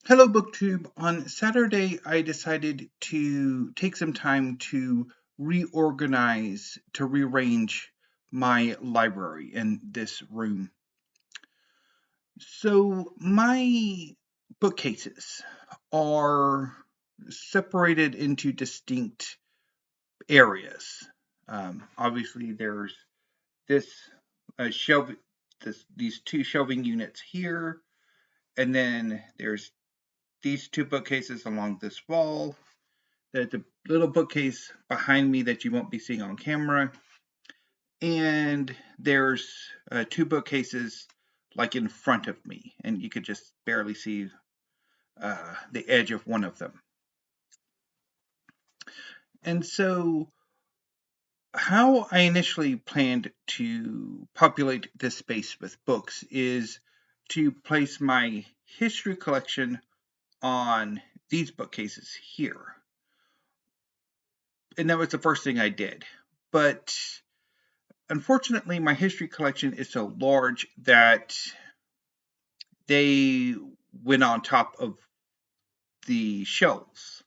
Hello, BookTube. On Saturday, I decided to take some time to rearrange my library in this room. So, my bookcases are separated into distinct areas. Obviously, there's this shelf, these two shelving units here, and then there's these two bookcases along this wall. There's a little bookcase behind me that you won't be seeing on camera. And there's two bookcases like in front of me, and you could just barely see the edge of one of them. And so, how I initially planned to populate this space with books is to place my history collection on these bookcases here. And that was the first thing I did. But unfortunately, my history collection is so large that they went on top of the shelves,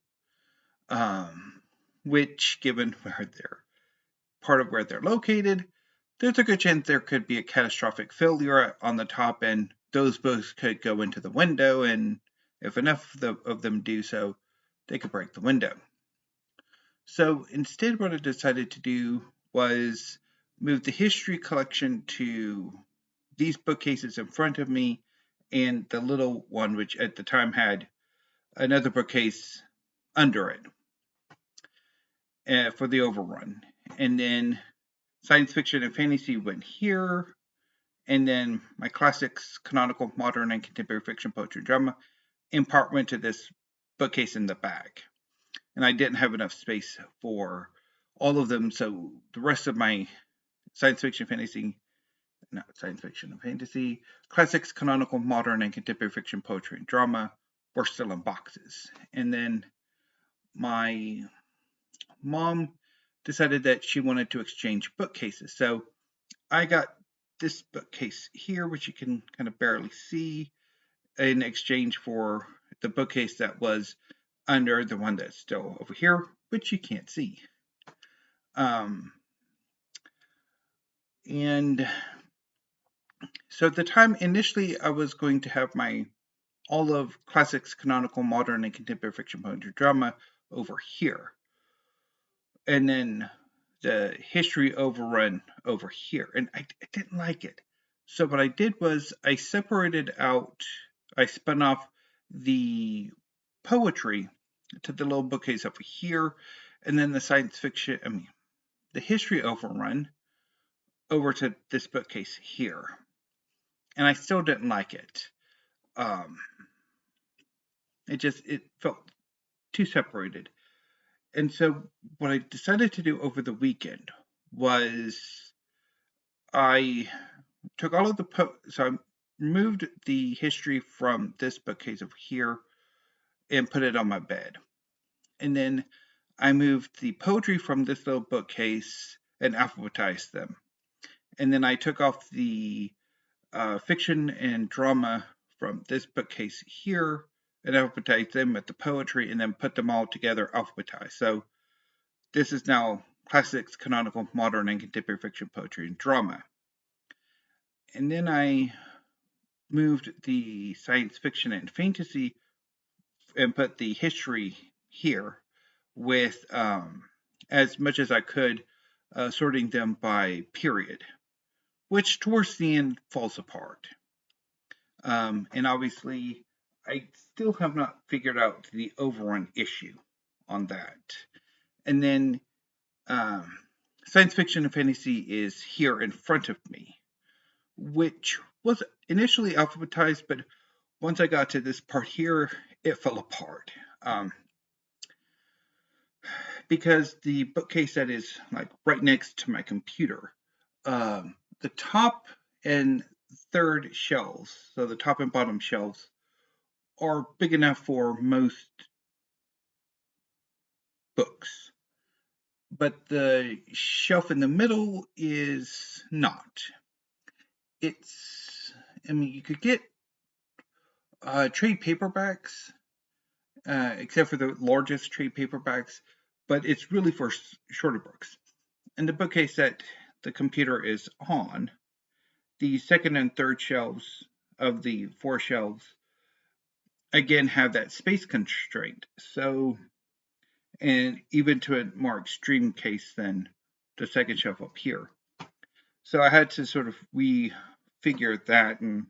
which, given where they're part of where they're located, there's a good chance there could be a catastrophic failure on the top, and those books could go into the window, and if enough of them do so, they could break the window. So instead, what I decided to do was move the history collection to these bookcases in front of me and the little one, which at the time had another bookcase under it for the overrun. And then science fiction and fantasy went here. And then my classics, canonical, modern, and contemporary fiction, poetry, and drama in part went to this bookcase in the back. And I didn't have enough space for all of them, so the rest of my science fiction, fantasy, not science fiction and fantasy, classics, canonical, modern, and contemporary fiction, poetry, and drama were still in boxes. And then my mom decided that she wanted to exchange bookcases. So I got this bookcase here, which you can kind of barely see, in exchange for the bookcase that was under the one that's still over here, which you can't see. And so at the time, initially, I was going to have my all of classics, canonical, modern, and contemporary fiction, poetry, drama over here. And then the history overrun over here. And I didn't like it. So what I did was I separated out, I spun off the poetry to the little bookcase over here, and then the science fiction, the history overrun over to this bookcase here. And I still didn't like it. It felt too separated. And so what I decided to do over the weekend was I took all of so I moved the history from this bookcase over here and put it on my bed. And then I moved the poetry from this little bookcase and alphabetized them. And then I took off the fiction and drama from this bookcase here and alphabetized them with the poetry and then put them all together alphabetized. So this is now classics, canonical, modern, and contemporary fiction, poetry, and drama. And then I moved the science fiction and fantasy and put the history here with as much as I could, sorting them by period, which towards the end falls apart. And obviously, I still have not figured out the overrun issue on that. And then science fiction and fantasy is here in front of me, which was initially alphabetized, but once I got to this part here, it fell apart. Because the bookcase that is like right next to my computer, the top and third shelves, so the top and bottom shelves, are big enough for most books. But the shelf in the middle is not. You could get trade paperbacks, except for the largest trade paperbacks, but it's really for shorter books. And the bookcase that the computer is on, the second and third shelves of the four shelves again have that space constraint. So, and even to a more extreme case than the second shelf up here. So I had to sort of refigure that, and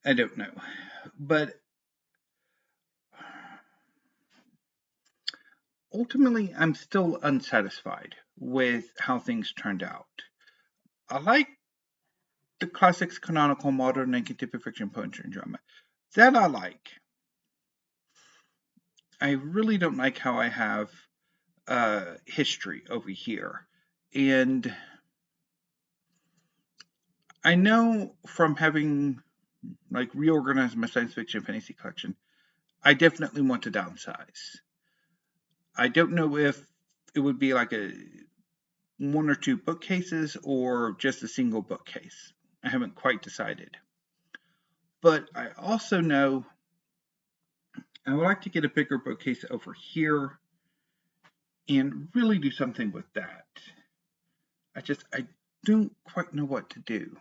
I don't know. But ultimately, I'm still unsatisfied with how things turned out. I like the classics, canonical, modern, and contemporary fiction, poetry, and drama. That I like. I really don't like how I have history over here. And I know from having like reorganized my science fiction fantasy collection, I definitely want to downsize. I don't know if it would be like a one or two bookcases or just a single bookcase. I haven't quite decided. But I also know I would like to get a bigger bookcase over here and really do something with that. I don't quite know what to do.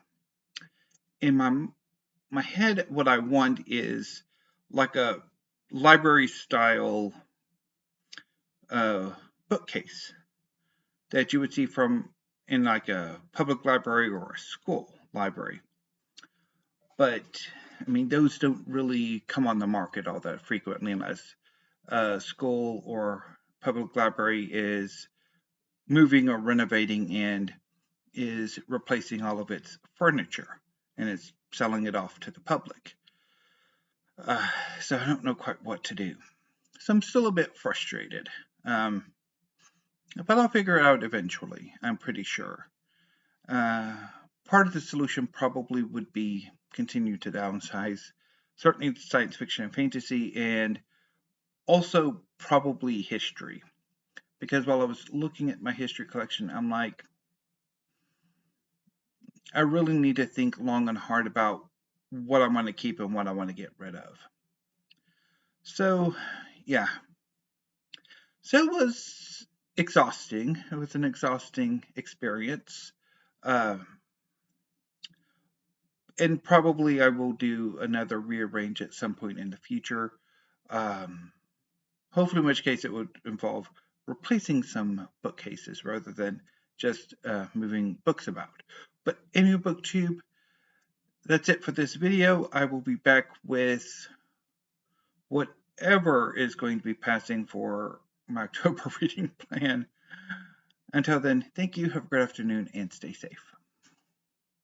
In my head, what I want is like a library style bookcase that you would see from in like a public library or a school library. But I mean, those don't really come on the market all that frequently unless a school or public library is moving or renovating and is replacing all of its furniture and is selling it off to the public. So I don't know quite what to do. So I'm still a bit frustrated. But I'll figure it out eventually, I'm pretty sure. Part of the solution probably would be continue to downsize, certainly science fiction and fantasy, and also probably history. Because while I was looking at my history collection, I'm like, I really need to think long and hard about what I want to keep and what I want to get rid of. So, yeah. So it was exhausting. It was an exhausting experience. Uh, and probably I will do another rearrange at some point in the future. Um, hopefully, in which case it would involve replacing some bookcases rather than just moving books about. But anyway, BookTube, that's it for this video. I will be back with whatever is going to be passing for my October reading plan. Until then, thank you, have a great afternoon, and stay safe.